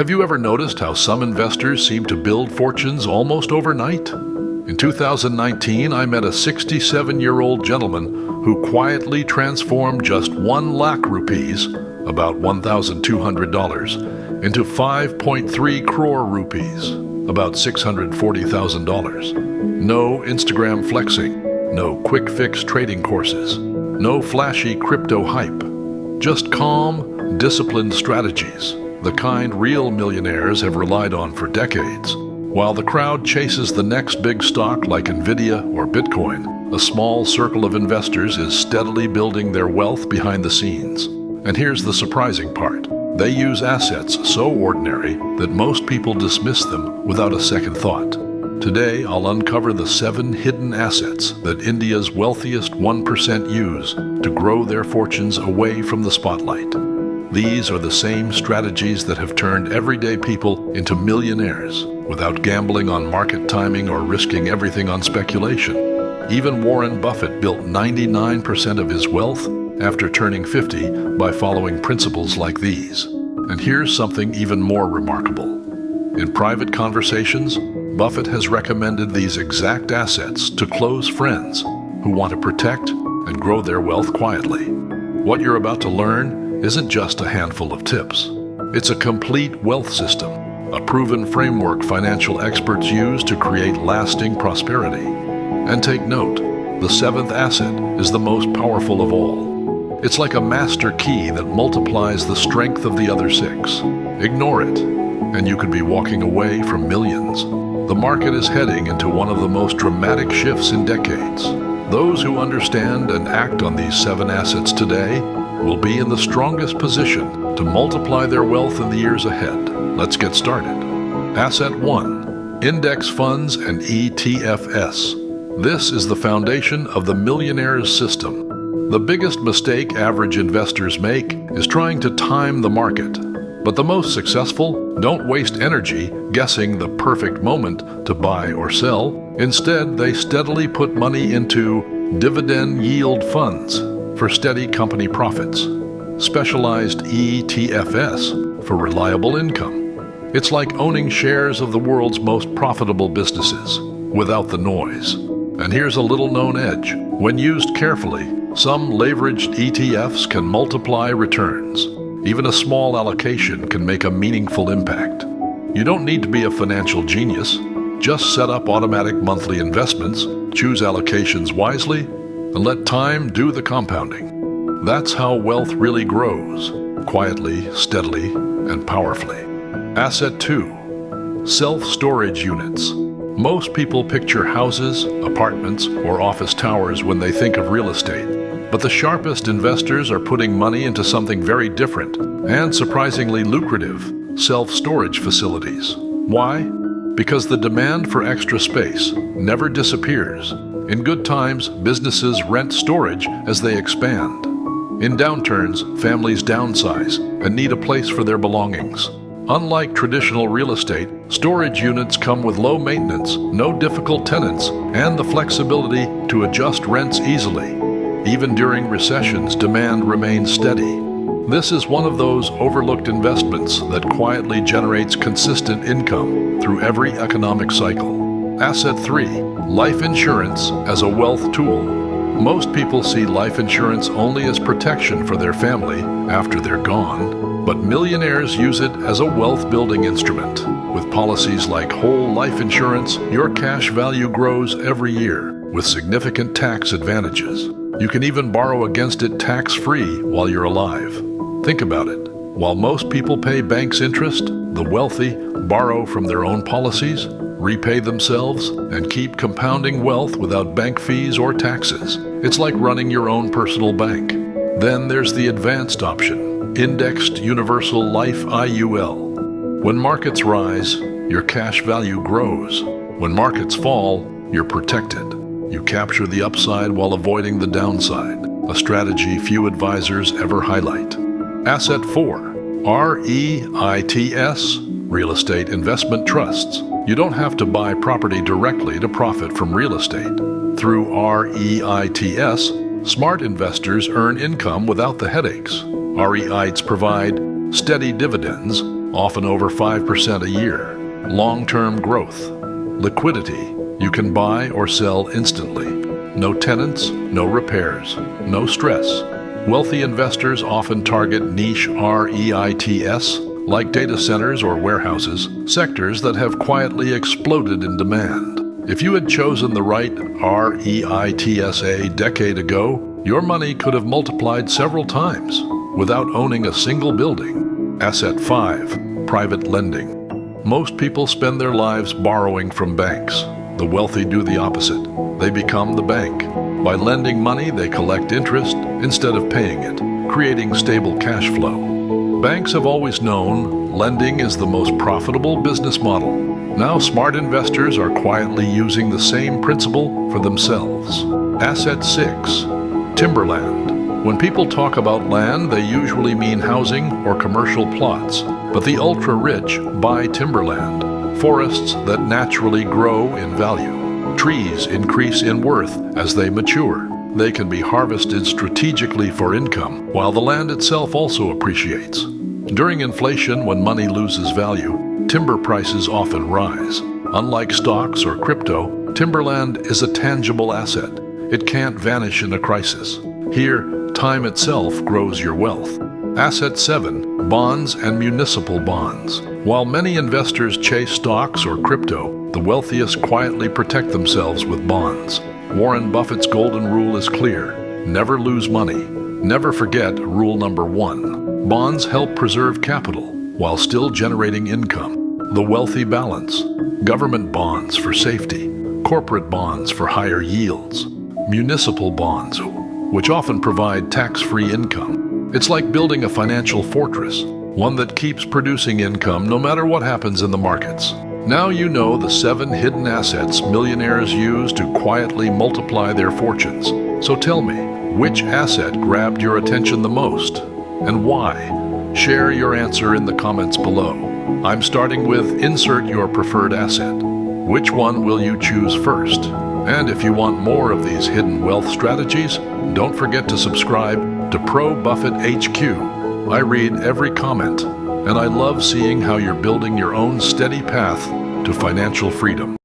Have you ever noticed how some investors seem to build fortunes almost overnight? In 2019, I met a 67-year-old gentleman who quietly transformed just 1 lakh rupees, about $1,200, into 5.3 crore rupees, about $640,000. No Instagram flexing, no quick fix trading courses, no flashy crypto hype, just calm, disciplined strategies, the kind real millionaires have relied on for decades. While the crowd chases the next big stock like Nvidia or Bitcoin, a small circle of investors is steadily building their wealth behind the scenes. And here's the surprising part. They use assets so ordinary that most people dismiss them without a second thought. Today, I'll uncover the 7 hidden assets that India's wealthiest 1% use to grow their fortunes away from the spotlight. These are the same strategies that have turned everyday people into millionaires without gambling on market timing or risking everything on speculation. Even Warren Buffett built 99% of his wealth after turning 50 by following principles like these. And here's something even more remarkable. In private conversations, Buffett has recommended these exact assets to close friends who want to protect and grow their wealth quietly. What you're about to learn isn't just a handful of tips. It's a complete wealth system, a proven framework financial experts use to create lasting prosperity. And take note, the 7th asset is the most powerful of all. It's like a master key that multiplies the strength of the other 6. Ignore it, and you could be walking away from millions. The market is heading into one of the most dramatic shifts in decades. Those who understand and act on these 7 assets today will be in the strongest position to multiply their wealth in the years ahead. Let's get started. Asset 1. Index funds and ETFs. This is the foundation of the millionaire's system. The biggest mistake average investors make is trying to time the market. But the most successful don't waste energy guessing the perfect moment to buy or sell. Instead, they steadily put money into dividend yield funds for steady company profits, specialized ETFs for reliable income. It's like owning shares of the world's most profitable businesses without the noise. And here's a little-known edge. When used carefully, some leveraged ETFs can multiply returns. Even a small allocation can make a meaningful impact. You don't need to be a financial genius. Just set up automatic monthly investments, choose allocations wisely, and let time do the compounding. That's how wealth really grows, quietly, steadily, and powerfully. Asset 2. Self-storage units. Most people picture houses, apartments, or office towers when they think of real estate. But the sharpest investors are putting money into something very different and surprisingly lucrative: self-storage facilities. Why? Because the demand for extra space never disappears. In good times, businesses rent storage as they expand. In downturns, families downsize and need a place for their belongings. Unlike traditional real estate, storage units come with low maintenance, no difficult tenants, and the flexibility to adjust rents easily. Even during recessions, demand remains steady. This is one of those overlooked investments that quietly generates consistent income through every economic cycle. Asset 3. Life insurance as a wealth tool. Most people see life insurance only as protection for their family after they're gone, but millionaires use it as a wealth-building instrument. With policies like whole life insurance, your cash value grows every year with significant tax advantages. You can even borrow against it tax-free while you're alive. Think about it. While most people pay banks interest, the wealthy borrow from their own policies, repay themselves, and keep compounding wealth without bank fees or taxes. It's like running your own personal bank. Then there's the advanced option, Indexed Universal Life IUL. When markets rise, your cash value grows. When markets fall, you're protected. You capture the upside while avoiding the downside, a strategy few advisors ever highlight. Asset 4. REITs, Real Estate Investment Trusts. You don't have to buy property directly to profit from real estate. Through REITs, smart investors earn income without the headaches. REITs provide steady dividends, often over 5% a year. Long-term growth. Liquidity. You can buy or sell instantly. No tenants, no repairs, no stress. Wealthy investors often target niche REITs, like data centers or warehouses, sectors that have quietly exploded in demand. If you had chosen the right REITs a decade ago, your money could have multiplied several times without owning a single building. Asset 5. Private lending. Most people spend their lives borrowing from banks. The wealthy do the opposite. They become the bank. By lending money, they collect interest instead of paying it, creating stable cash flow. Banks have always known lending is the most profitable business model. Now smart investors are quietly using the same principle for themselves. Asset 6. Timberland. When people talk about land, they usually mean housing or commercial plots. But the ultra-rich buy timberland, forests that naturally grow in value. Trees increase in worth as they mature. They can be harvested strategically for income, while the land itself also appreciates. During inflation, when money loses value, timber prices often rise. Unlike stocks or crypto, timberland is a tangible asset. It can't vanish in a crisis. Here, time itself grows your wealth. Asset 7. Bonds and municipal bonds. While many investors chase stocks or crypto, the wealthiest quietly protect themselves with bonds. Warren Buffett's golden rule is clear. Never lose money. Never forget rule number 1. Bonds help preserve capital while still generating income. The wealthy balance. Government bonds for safety. Corporate bonds for higher yields. Municipal bonds, which often provide tax-free income. It's like building a financial fortress, one that keeps producing income no matter what happens in the markets. Now you know the 7 hidden assets millionaires use to quietly multiply their fortunes. So tell me, which asset grabbed your attention the most, and why? Share your answer in the comments below. I'm starting with insert your preferred asset. Which one will you choose first? And if you want more of these hidden wealth strategies, don't forget to subscribe to Pro Buffett HQ. I read every comment, and I love seeing how you're building your own steady path to financial freedom.